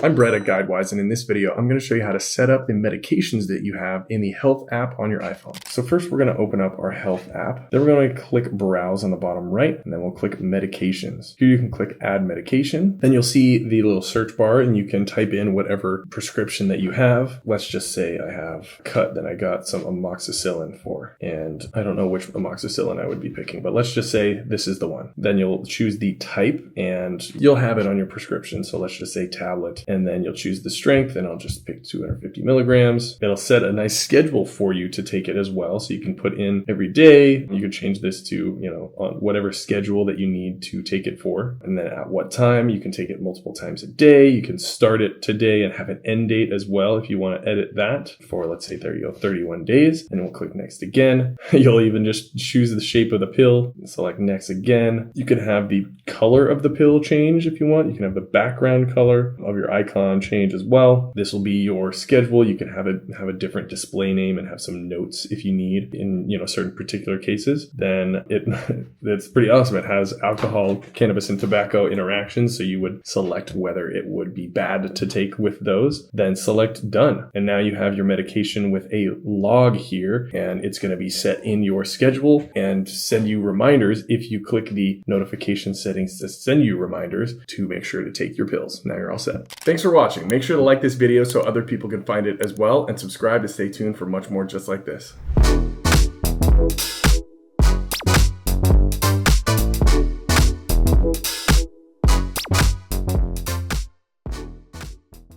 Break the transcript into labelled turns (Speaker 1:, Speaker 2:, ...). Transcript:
Speaker 1: I'm Brett at GuideWise, and in this video, I'm going to show you how to set up the medications that you have in the Health app on your iPhone. So first, we're going to open up our Health app. Then we're going to click Browse on the bottom right, and then we'll click Medications. Here you can click Add Medication. Then you'll see the little search bar, and you can type in whatever prescription that you have. Let's just say I have cut that I got some amoxicillin for, and I don't know which amoxicillin I would be picking, but let's just say this is the one. Then you'll choose the type, and you'll have it on your prescription. So let's just say tablet, and then you'll choose the strength, and I'll just pick 250 milligrams. It'll set a nice schedule for you to take it as well. So you can put in every day. You can change this to, on whatever schedule that you need to take it for. And then at what time. You can take it multiple times a day. You can start it today and have an end date as well if you want to edit that for, let's say, there you go, 31 days. And we'll click next again. You'll even just choose the shape of the pill, select next again. You can have the color of the pill change if you want. You can have the background color of your icon change as well. This will be your schedule. You can have a different display name and have some notes if you need in certain particular cases. Then it's pretty awesome. It has alcohol, cannabis, and tobacco interactions. So you would select whether it would be bad to take with those. Then select done. And now you have your medication with a log here, and it's going to be set in your schedule and send you reminders if you click the notification settings to send you reminders to make sure to take your pills. Now you're all set. Thanks for watching. Make sure to like this video so other people can find it as well, and subscribe to stay tuned for much more just like this.